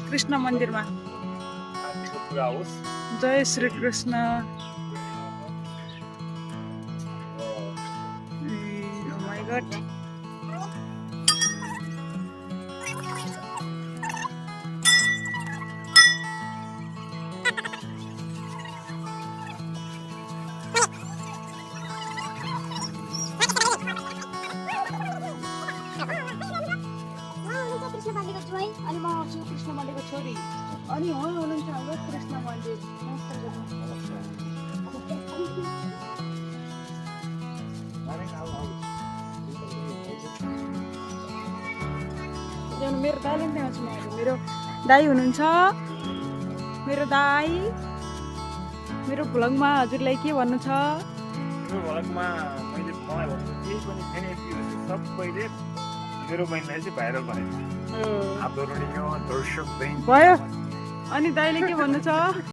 कृष्ण मन्दिरमा पुरा होस्। जय Shri Krishna. Oh my God. Krishna पाण्डेको ज्वाइँ अनि म छु कृष्ण पाण्डेको छोरी अनि उहाँ हुनुहुन्छ हाम्रो कृष्ण पाण्डे। मेरो दाइले पनि त्यहाँ छु मेरो दाई हुनुहुन्छ मेरो दाई। मेरो भ्लगमा हजुरलाई के भन्नु छ? मेरो भ्लगमा मैले मलाई भन्नु केही पनि छैन। सबैले मेरो बहिनीलाई चाहिँ भाइरल बनाइदिनु। आदरणीय दर्शक भयो अनि दाइले के भन्नु छ?